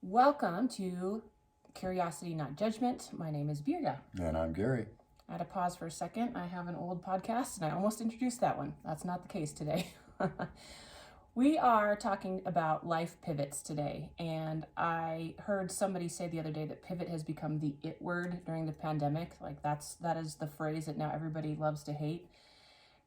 Welcome to Curiosity, Not Judgment. My name is Birga. And I'm Gary. I had to pause for a second. I have an old podcast and I almost introduced that one. That's not the case today. We are talking about life pivots today. And I heard somebody say the other day that pivot has become the it word during the pandemic. Like that is the phrase that now everybody loves to hate.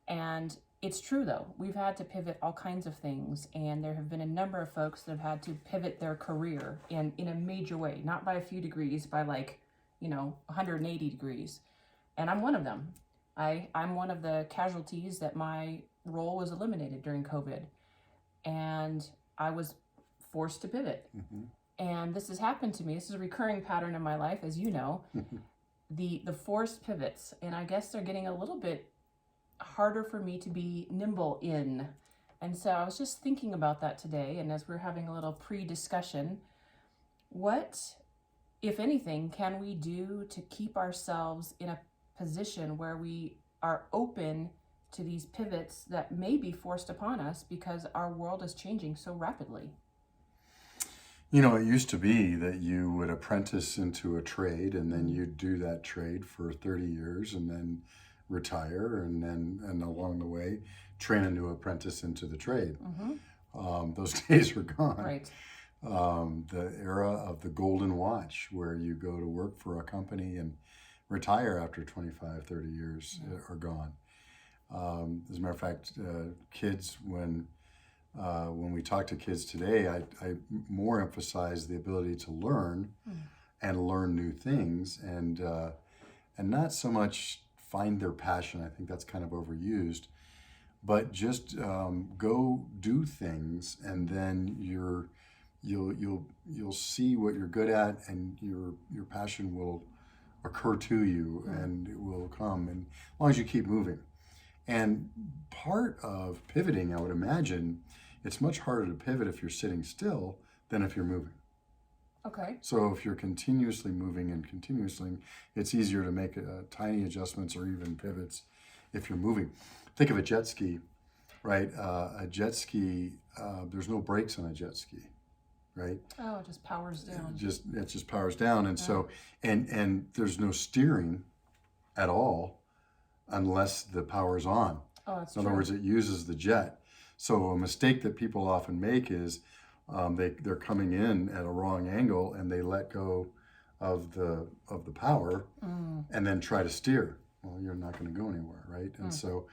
And it's true though. We've had to pivot all kinds of things, and there have been a number of folks that have had to pivot their career in a major way, not by a few degrees, by 180 degrees. And I'm one of them. I'm one of the casualties that my role was eliminated during COVID, and I was forced to pivot. Mm-hmm. And this has happened to me. This is a recurring pattern in my life, as you know, the forced pivots. And I guess they're getting a little bit harder for me to be nimble in. And so I was just thinking about that today, and as we're having a little pre-discussion, what, if anything, can we do to keep ourselves in a position where we are open to these pivots that may be forced upon us because our world is changing so rapidly? You know, it used to be that you would apprentice into a trade, and then you'd do that trade for 30 years and then retire, and along the way train a new apprentice into the trade. Mm-hmm. Those days are gone. Right. The era of the golden watch, where you go to work for a company and retire after 25, 30 years, are gone. As a matter of fact, kids, when we talk to kids today, I more emphasize the ability to learn and learn new things, and not so much find their passion. I think that's kind of overused, but just go do things, and then you'll see what you're good at, and your passion will occur to you, and it will come, and as long as you keep moving. And part of pivoting, I would imagine, it's much harder to pivot if you're sitting still than if you're moving. Okay. So if you're continuously moving and continuously, it's easier to make tiny adjustments or even pivots if you're moving. Think of a jet ski, right? A jet ski, there's no brakes on a jet ski, right? Oh, it just powers down. It just powers down, and so and there's no steering at all unless the power's on. Oh, that's In true. other words, it uses the jet. So a mistake that people often make is they're coming in at a wrong angle, and they let go of the power and then try to steer. Well, you're not going to go anywhere, right? And so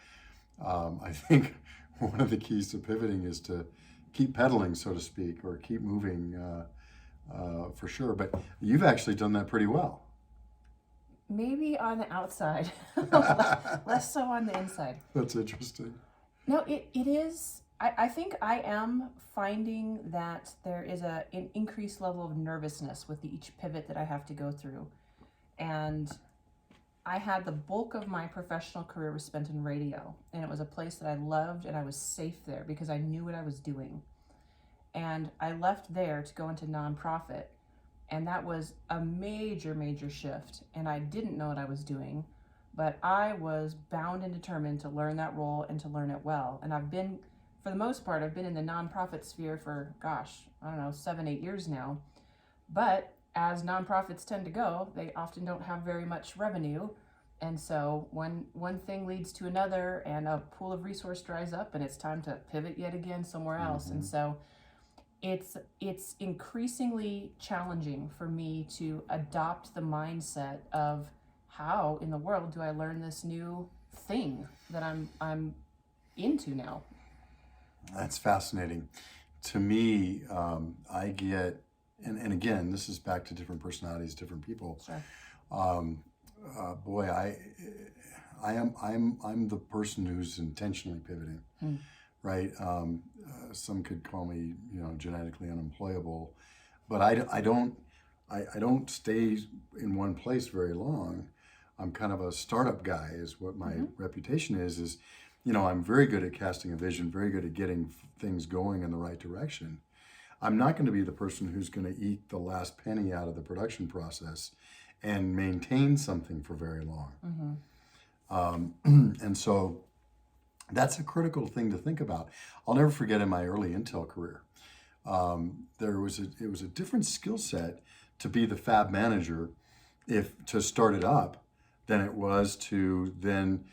I think one of the keys to pivoting is to keep pedaling, so to speak, or keep moving for sure. But you've actually done that pretty well. Maybe on the outside, less so on the inside. That's interesting. No, it is. I think I am finding that there is an increased level of nervousness with each pivot that I have to go through. And I had the bulk of my professional career was spent in radio, and it was a place that I loved, and I was safe there because I knew what I was doing. And I left there to go into nonprofit, and that was a major, major shift, and I didn't know what I was doing, but I was bound and determined to learn that role and to learn it well. And for the most part, I've been in the nonprofit sphere for, 7, 8 years now. But as nonprofits tend to go, they often don't have very much revenue. And so one thing leads to another, and a pool of resource dries up, and it's time to pivot yet again somewhere else. And so it's increasingly challenging for me to adopt the mindset of how in the world do I learn this new thing that I'm into now. That's fascinating. To me, I get, and again, this is back to different personalities, different people. Sure. Boy, I'm the person who's intentionally pivoting, right? Some could call me, genetically unemployable, but I don't stay in one place very long. I'm kind of a startup guy, is what my reputation is. I'm very good at casting a vision, very good at getting things going in the right direction. I'm not going to be the person who's going to eat the last penny out of the production process and maintain something for very long. And so that's a critical thing to think about. I'll never forget in my early Intel career, It was a different skill set to be the fab manager, if to start it up, than it was to then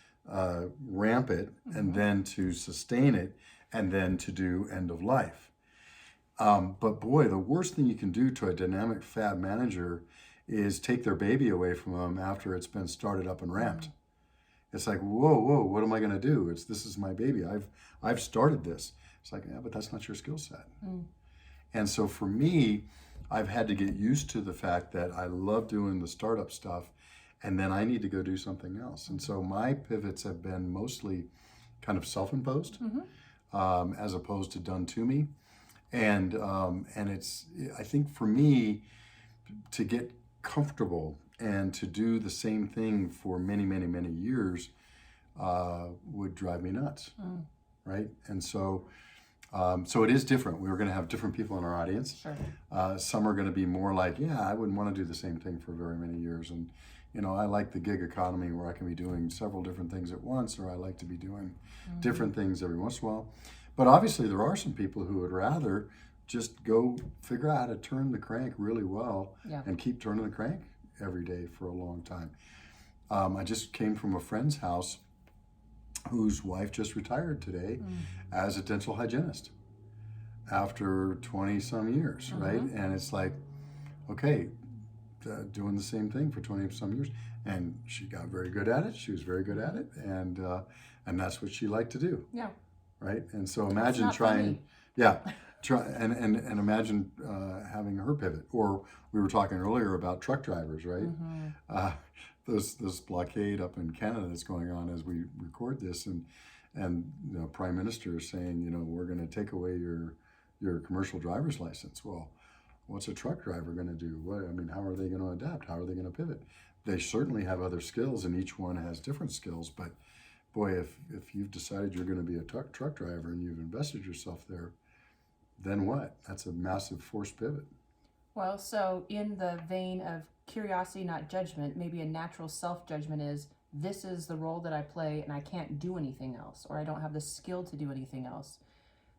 ramp it, and then to sustain it, and then to do end of life. But boy, the worst thing you can do to a dynamic fab manager is take their baby away from them after it's been started up and ramped. It's like, whoa, what am I going to do? This is my baby. I've started this. It's like, yeah, but that's not your skill set. And so for me, I've had to get used to the fact that I love doing the startup stuff, and then I need to go do something else. And so my pivots have been mostly kind of self-imposed, as opposed to done to me. And I think for me, to get comfortable and to do the same thing for many, many, many years would drive me nuts, right? And so it is different. We're going to have different people in our audience. Sure. Some are going to be more like, yeah, I wouldn't want to do the same thing for very many years. And, I like the gig economy where I can be doing several different things at once, or I like to be doing different things every once in a while. But obviously there are some people who would rather just go figure out how to turn the crank really well and keep turning the crank every day for a long time. I just came from a friend's house whose wife just retired today as a dental hygienist after 20 some years, right? And it's like, okay, doing the same thing for 20 some years, and she got very good at it. She was very good at it, and that's what she liked to do. Yeah. Right. And so imagine trying, and imagine having her pivot. Or we were talking earlier about truck drivers, right? This blockade up in Canada that's going on as we record this, and the Prime Minister is saying, we're going to take away your commercial driver's license. Well, what's a truck driver going to do? How are they going to adapt? How are they going to pivot? They certainly have other skills, and each one has different skills. But boy, if you've decided you're going to be a truck driver and you've invested yourself there, then what? That's a massive forced pivot. Well, so in the vein of curiosity, not judgment, maybe a natural self-judgment is, this is the role that I play and I can't do anything else, or I don't have the skill to do anything else.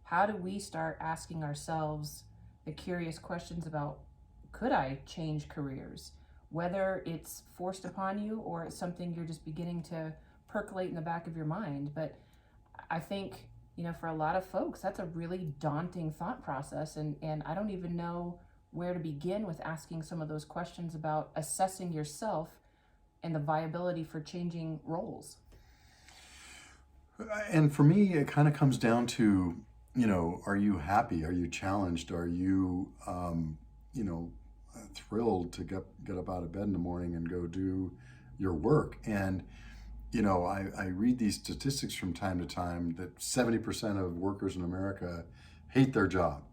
How do we start asking ourselves the curious questions about, could I change careers? Whether it's forced upon you or it's something you're just beginning to percolate in the back of your mind. But I think, for a lot of folks, that's a really daunting thought process. And I don't even know where to begin with asking some of those questions about assessing yourself and the viability for changing roles. And for me, it kind of comes down to, are you happy? Are you challenged? Are you, thrilled to get up out of bed in the morning and go do your work? And, I read these statistics from time to time that 70% of workers in America hate their job.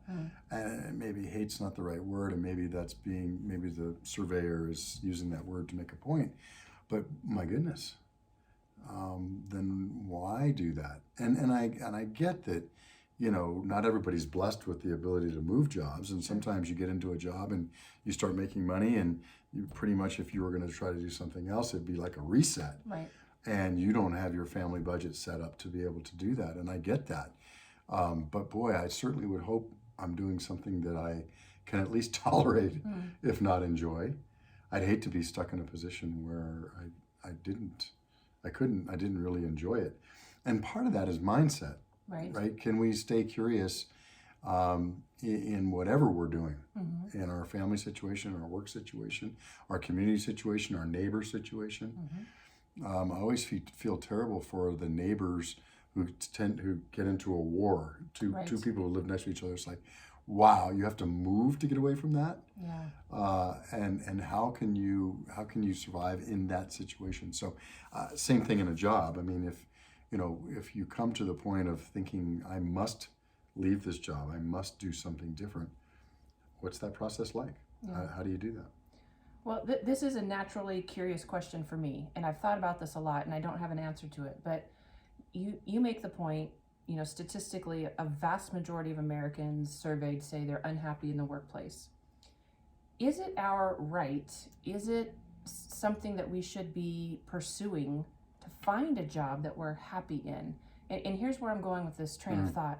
And maybe hate's not the right word, and maybe maybe the surveyor is using that word to make a point. But my goodness, then why do that? And I get that, not everybody's blessed with the ability to move jobs, and sometimes you get into a job and you start making money, and you pretty much, if you were going to try to do something else, it'd be like a reset. Right. And you don't have your family budget set up to be able to do that, and I get that. But boy, I certainly would hope I'm doing something that I can at least tolerate, if not enjoy. I'd hate to be stuck in a position where I didn't really enjoy it. And part of that is mindset, right? Can we stay curious in whatever we're doing, in our family situation, our work situation, our community situation, our neighbor situation? I always feel terrible for the neighbors who get into a war. Two people who live next to each other. It's like, wow, you have to move to get away from that. Yeah. And how can you survive in that situation? So, same thing in a job. If you come to the point of thinking, I must leave this job, I must do something different, what's that process like? Yeah. How do you do that? Well, this is a naturally curious question for me, and I've thought about this a lot, and I don't have an answer to it. But you make the point, statistically, a vast majority of Americans surveyed say they're unhappy in the workplace. Is it our right? Is it something that we should be pursuing to find a job that we're happy in? And here's where I'm going with this train of thought.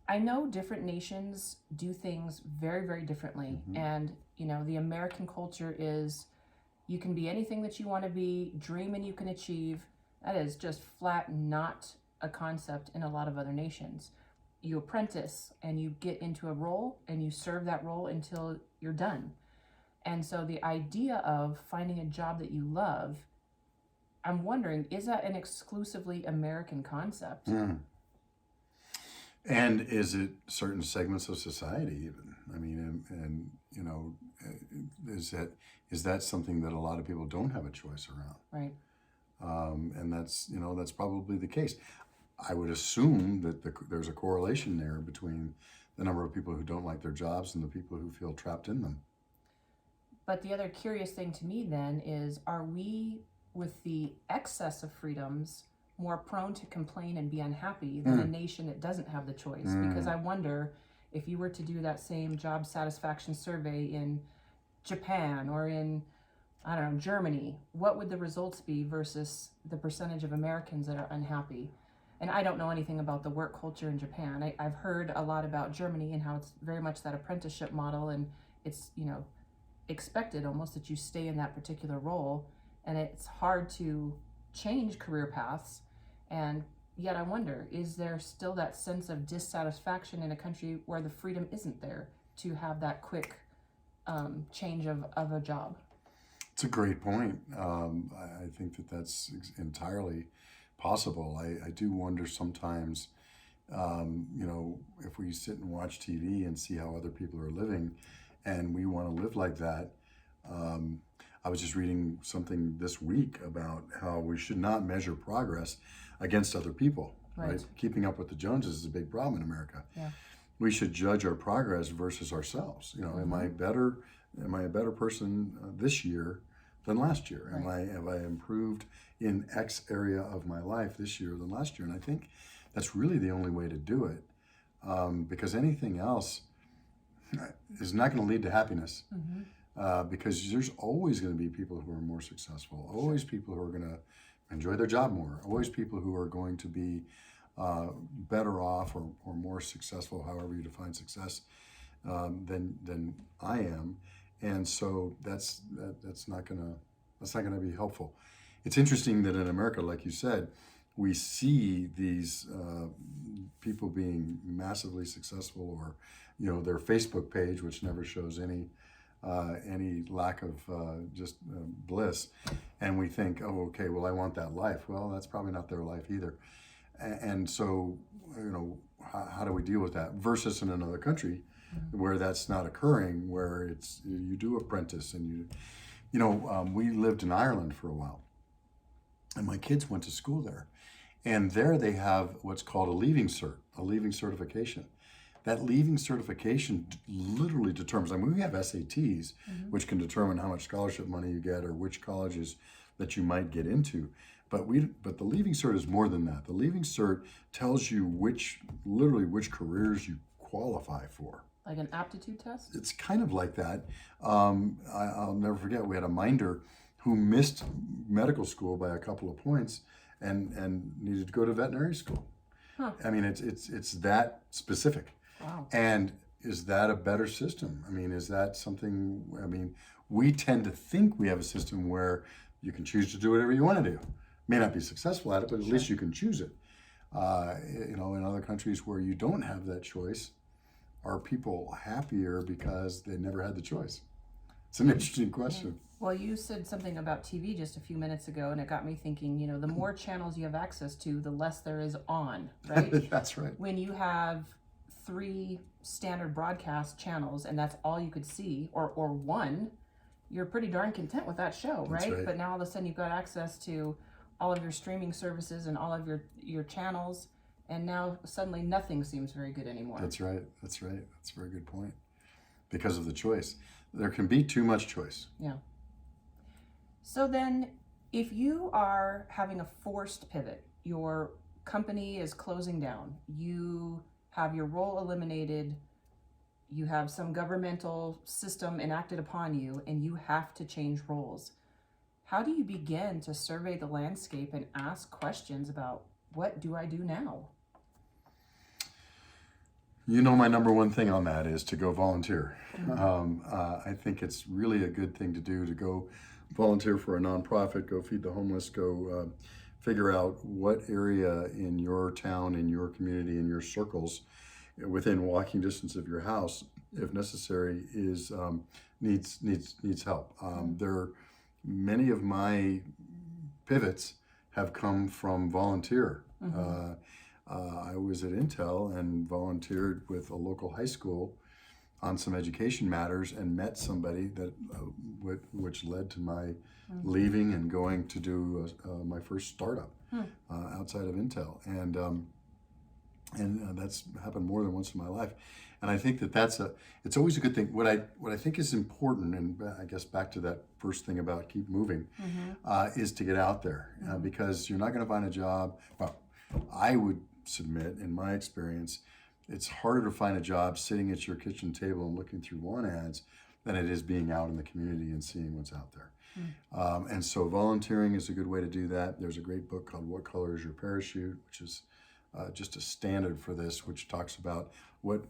I know different nations do things very, very differently. Mhm. And, the American culture is you can be anything that you want to be, dream and you can achieve. That is just flat not a concept in a lot of other nations. You apprentice and you get into a role and you serve that role until you're done. And so the idea of finding a job that you love, I'm wondering, is that an exclusively American concept? Mm. And is it certain segments of society even? I mean, and is that something that a lot of people don't have a choice around? Right. And that's probably the case. I would assume that there's a correlation there between the number of people who don't like their jobs and the people who feel trapped in them. But the other curious thing to me then is, are we, with the excess of freedoms, more prone to complain and be unhappy than a nation that doesn't have the choice? Because I wonder if you were to do that same job satisfaction survey in Japan or in, I don't know, Germany, what would the results be versus the percentage of Americans that are unhappy? And I don't know anything about the work culture in Japan. I've heard a lot about Germany and how it's very much that apprenticeship model, and it's, expected almost that you stay in that particular role, and it's hard to change career paths. And yet I wonder, is there still that sense of dissatisfaction in a country where the freedom isn't there to have that quick change of a job? It's a great point. I think that's entirely possible. I do wonder sometimes, if we sit and watch TV and see how other people are living and we want to live like that. I was just reading something this week about how we should not measure progress against other people, right? Keeping up with the Joneses is a big problem in America. Yeah. We should judge our progress versus ourselves. Am I a better person this year than last year? Have I improved in X area of my life this year than last year? And I think that's really the only way to do it, because anything else is not going to lead to happiness. Because there's always going to be people who are more successful, always people who are going to enjoy their job more, always people who are going to be better off or more successful, however you define success, than I am. And so that's not gonna be helpful. It's interesting that in America, like you said, we see these people being massively successful, or their Facebook page, which never shows any lack of bliss, and we think, oh, okay, well, I want that life. Well, that's probably not their life either. And so, how do we deal with that? Versus in another country where that's not occurring, where it's you do apprentice and we lived in Ireland for a while, and my kids went to school there, and there they have what's called a leaving certification. That leaving certification literally determines, we have SATs, which can determine how much scholarship money you get or which colleges that you might get into. But the leaving cert is more than that. The leaving cert tells you which careers you qualify for. Like an aptitude test? It's kind of like that. I'll never forget, we had a minder who missed medical school by a couple of points and needed to go to veterinary school. Huh. I mean, it's that specific. Wow. And is that a better system? Is that something, we tend to think we have a system where you can choose to do whatever you want to do. May not be successful at it, but at least you can choose it. In other countries where you don't have that choice, are people happier because they never had the choice? It's an interesting question. Well, you said something about TV just a few minutes ago, and it got me thinking, the more channels you have access to, the less there is on, right? That's right. When you have 3 standard broadcast channels and that's all you could see, or one, you're pretty darn content with that show, right? That's right. But now all of a sudden you've got access to all of your streaming services and all of your channels, and now suddenly nothing seems very good anymore. That's right. That's a very good point. Because of the choice. There can be too much choice. Yeah. So then, if you are having a forced pivot, your company is closing down, you have your role eliminated, you have some governmental system enacted upon you, and you have to change roles. How do you begin to survey the landscape and ask questions about, what do I do now? You know, my number one thing on that is to go volunteer. I think it's really a good thing to do, to go volunteer for a nonprofit, go feed the homeless, go figure out what area in your town, in your community, in your circles, within walking distance of your house, if necessary, is needs help. Many of my pivots have come from volunteer. I was at Intel and volunteered with a local high school on some education matters, and met somebody that which led to my leaving and going to do my first startup outside of Intel, and that's happened more than once in my life. And I think it's always a good thing. What I think is important, and I guess back to that first thing about keep moving, is to get out there, because you're not going to find a job. Well, I would submit, in my experience, it's harder to find a job sitting at your kitchen table and looking through want ads than it is being out in the community and seeing what's out there. And so volunteering is a good way to do that. There's a great book called What Color is Your Parachute, which is just a standard for this, which talks about what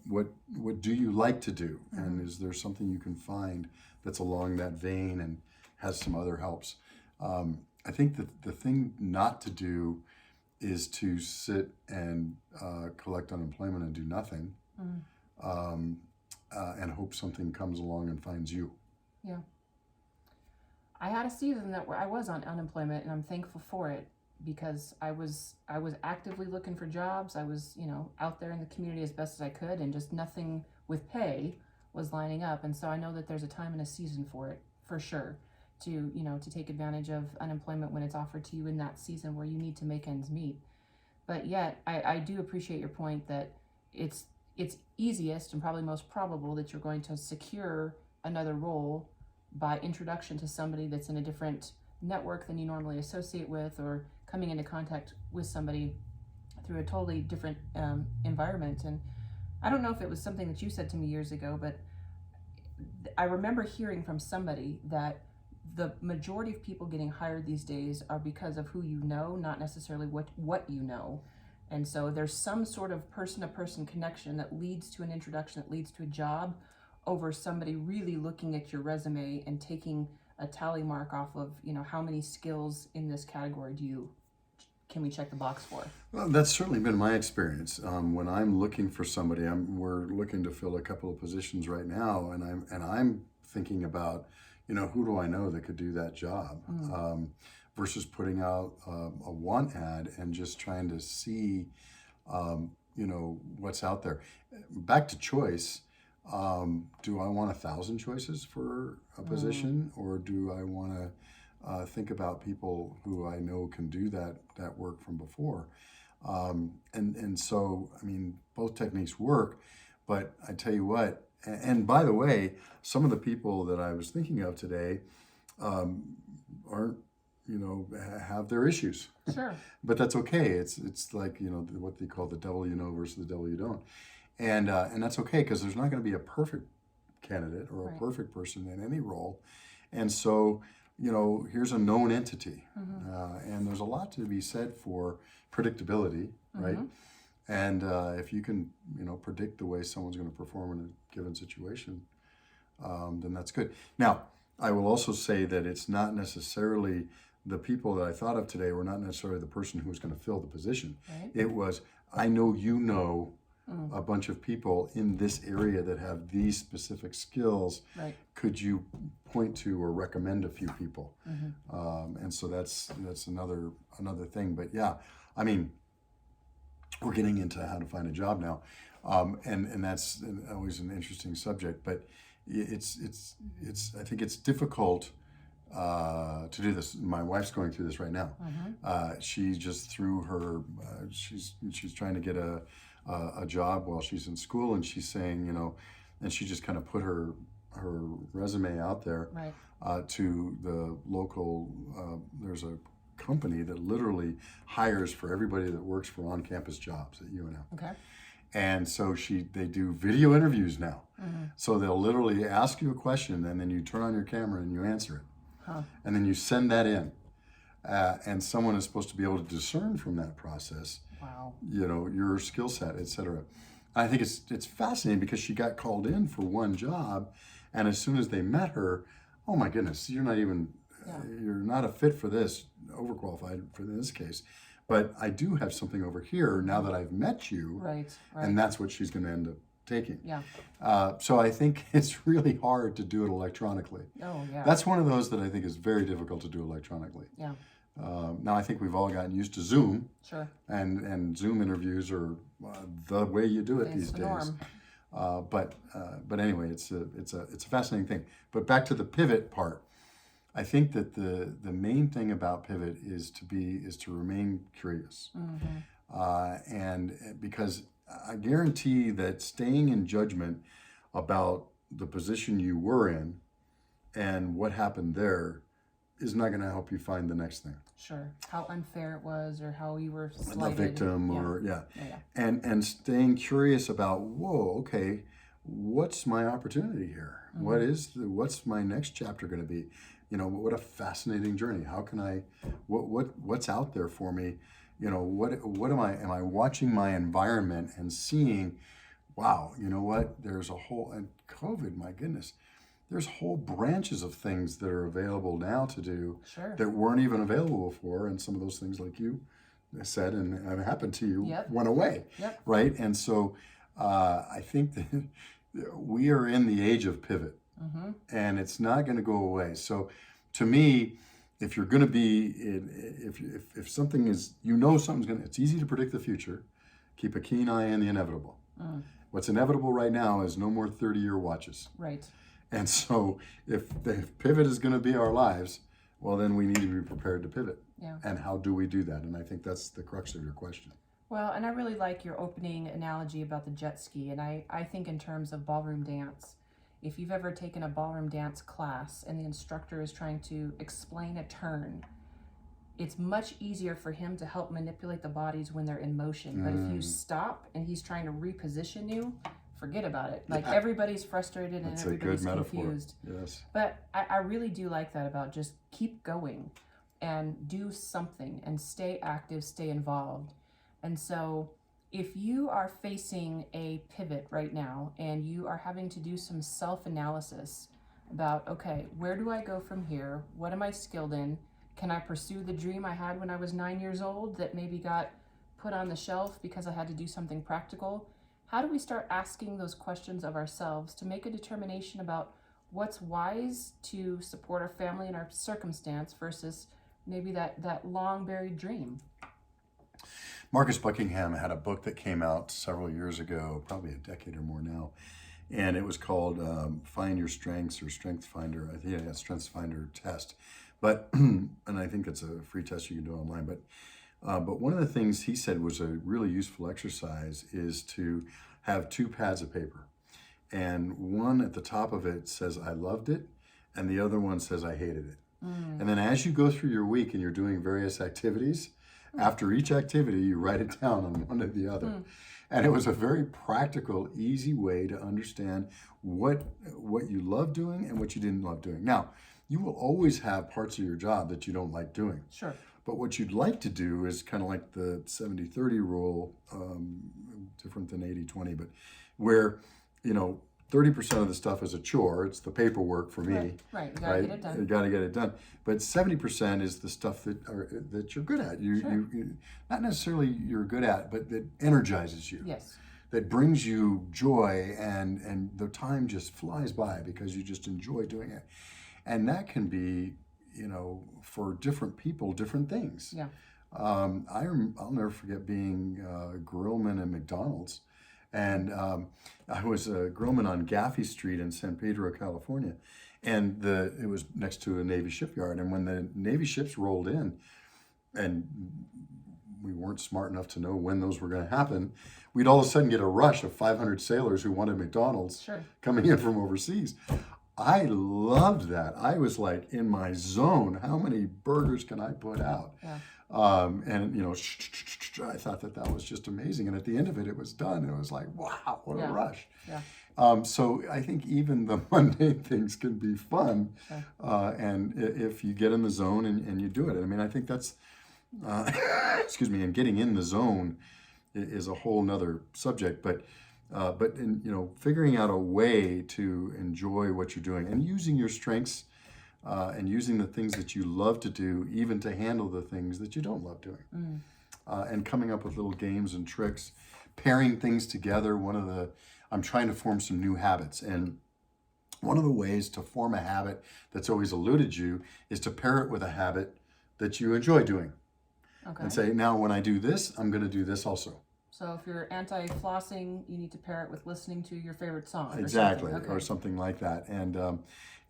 do you like to do, and is there something you can find that's along that vein and has some other helps. I think that the thing not to do is to sit and collect unemployment and do nothing, and hope something comes along and finds you. Yeah. I had a season where I was on unemployment, and I'm thankful for it, because I was actively looking for jobs. I was, out there in the community as best as I could, and just nothing with pay was lining up. And so I know that there's a time and a season for it, for sure, to take advantage of unemployment when it's offered to you in that season where you need to make ends meet. But yet, I do appreciate your point that it's easiest and probably most probable that you're going to secure another role by introduction to somebody that's in a different network than you normally associate with, or coming into contact with somebody through a totally different environment. And I don't know if it was something that you said to me years ago, but I remember hearing from somebody that the majority of people getting hired these days are because of who you know, not necessarily what you know. And so there's some sort of person-to-person connection that leads to an introduction, that leads to a job, over somebody really looking at your resume and taking a tally mark off of, how many skills in this category can we check the box for? Well, that's certainly been my experience. When I'm looking for somebody, we're looking to fill a couple of positions right now, and I'm thinking about, who do I know that could do that job, versus putting out a want ad and just trying to see, what's out there. Back to choice. Do I want 1,000 choices for a position, or do I want to think about people who I know can do that work from before? And so, both techniques work, but I tell you what, and by the way, some of the people that I was thinking of today aren't, have their issues. Sure. But that's okay. It's like, what they call the devil you know versus the devil you don't. And that's okay, because there's not going to be a perfect candidate or a perfect person in any role. And so, here's a known entity. And there's a lot to be said for predictability, right? And if you can, predict the way someone's going to perform in a given situation, then that's good. Now, I will also say that it's not necessarily the people that I thought of today were not necessarily the person who was going to fill the position. Right. It was, I know a bunch of people in this area that have these specific skills. Right. Could you point to or recommend a few people? And so that's another thing. But yeah, we're getting into how to find a job now, and that's always an interesting subject. But it's I think it's difficult to do this. My wife's going through this right now. She just threw her. She's trying to get a job while she's in school, and she's saying, and she just kind of put her resume out there, to the local. There's a company that literally hires for everybody that works for on-campus jobs at UNL. Okay. And so they do video interviews now. So they'll literally ask you a question, and then you turn on your camera and you answer it, and then you send that in, and someone is supposed to be able to discern from that process. Wow. Your skill set, et cetera. I think it's fascinating because she got called in for one job, and as soon as they met her, oh my goodness, you're not even, you're not a fit for this, overqualified for this case. But I do have something over here now that I've met you, Right. and that's what she's going to end up taking. Yeah. So I think it's really hard to do it electronically. Oh, yeah. That's one of those that I think is very difficult to do electronically. Yeah. Now I think we've all gotten used to Zoom, Sure. and Zoom interviews are the way you do it It's these the days. norm. But anyway, it's a fascinating thing. But back to the pivot part, I think that the main thing about pivot is to remain curious, and because I guarantee that staying in judgment about the position you were in and what happened there is not going to help you find the next thing. Sure. How unfair it was, or how you were A slighted. victim, Yeah. or Yeah. and staying curious about, whoa, okay, what's my opportunity here? What's my next chapter going to be? What a fascinating journey. How can I, what's out there for me? What am I watching my environment and seeing, wow, there's a whole, and COVID, my goodness, there's whole branches of things that are available now to do Sure. that weren't even available before. And some of those things, like you said, and happened to you, Yep. went away. Yep. Right. And so I think that we are in the age of pivot, and it's not going to go away. So to me, if you're going to be, if something is, something's going to, it's easy to predict the future. Keep a keen eye on the inevitable. What's inevitable right now is no more 30-year watches. Right. And so if pivot is going to be our lives, well, then we need to be prepared to pivot. Yeah. And how do we do that? And I think that's the crux of your question. Well, and I really like your opening analogy about the jet ski. And I think in terms of ballroom dance, if you've ever taken a ballroom dance class and the instructor is trying to explain a turn, it's much easier for him to help manipulate the bodies when they're in motion. But if you stop and he's trying to reposition you, forget about it. Like everybody's frustrated and That's everybody's a good metaphor. confused. Yes. But I really do like that about just keep going and do something and stay active, stay involved. And so if you are facing a pivot right now and you are having to do some self-analysis about, okay, where do I go from here? What am I skilled in? Can I pursue the dream I had when I was 9 years old that maybe got put on the shelf because I had to do something practical? How do we start asking those questions of ourselves to make a determination about what's wise to support our family and our circumstance versus maybe that long buried dream? Marcus Buckingham had a book that came out several years ago, probably a decade or more now, and it was called Find Your Strengths, or Strength Finder. I think Strengths Finder test. But and I think it's a free test you can do online. But one of the things he said was a really useful exercise is to have two pads of paper, and one at the top of it says I loved it, and the other one says I hated it. And then as you go through your week and you're doing various activities, after each activity you write it down on one or the other. And it was a very practical, easy way to understand what you love doing and what you didn't love doing. Now, you will always have parts of your job that you don't like doing. Sure. But what you'd like to do is kind of like the 70-30 rule, different than 80-20, but where, 30% of the stuff is a chore. It's the paperwork for me. Right. You gotta get it done. You got to get it done. But 70% is the stuff that you're good at. You not necessarily you're good at, but that energizes you. Yes. That brings you joy, and the time just flies by because you just enjoy doing it. And that can be, for different people, different things. Yeah. I'll never forget being a grillman at McDonald's. And I was a grillman on Gaffey Street in San Pedro, California. And it was next to a Navy shipyard. And when the Navy ships rolled in, and we weren't smart enough to know when those were going to happen, we'd all of a sudden get a rush of 500 sailors who wanted McDonald's coming in from overseas. I loved that. I was like in my zone. How many burgers can I put out? Yeah. I thought that was just amazing. And at the end of it, it was done. And it was like, wow, what a rush. Yeah. So I think even the mundane things can be fun. And if you get in the zone and you do it. I mean, I think that's, excuse me, and getting in the zone is a whole nother subject. But But in, figuring out a way to enjoy what you're doing and using your strengths and using the things that you love to do, even to handle the things that you don't love doing. And coming up with little games and tricks, pairing things together. I'm trying to form some new habits. And one of the ways to form a habit that's always eluded you is to pair it with a habit that you enjoy doing. Okay. And say, now when I do this, I'm going to do this also. So if you're anti-flossing, you need to pair it with listening to your favorite song. Exactly, or something. or something like that.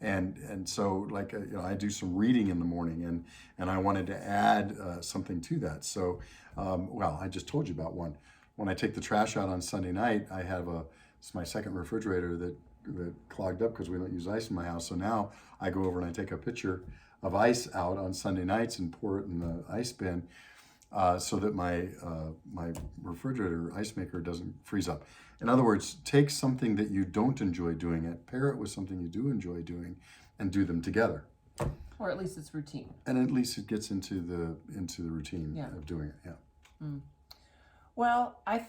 And so like I do some reading in the morning, and I wanted to add something to that. So I just told you about one. When I take the trash out on Sunday night, I have it's my second refrigerator that clogged up because we don't use ice in my house. So now I go over and I take a pitcher of ice out on Sunday nights and pour it in the ice bin. So that my refrigerator ice maker doesn't freeze up. In other words, take something that you don't enjoy doing it, pair it with something you do enjoy doing, and do them together. Or at least it's routine. And at least it gets into the routine of doing it. Yeah. Well, I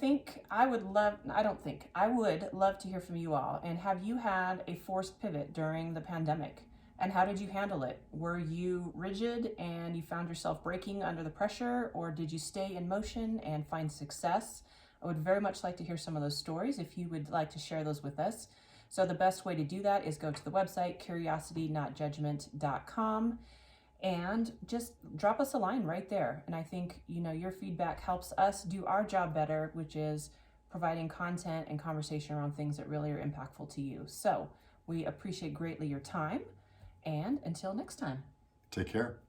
would love to hear from you all. And have you had a forced pivot during the pandemic? And how did you handle it? Were you rigid and you found yourself breaking under the pressure, or did you stay in motion and find success? I would very much like to hear some of those stories if you would like to share those with us. So the best way to do that is go to the website, curiositynotjudgment.com, and just drop us a line right there. And I think, your feedback helps us do our job better, which is providing content and conversation around things that really are impactful to you. So we appreciate greatly your time. And until next time. Take care.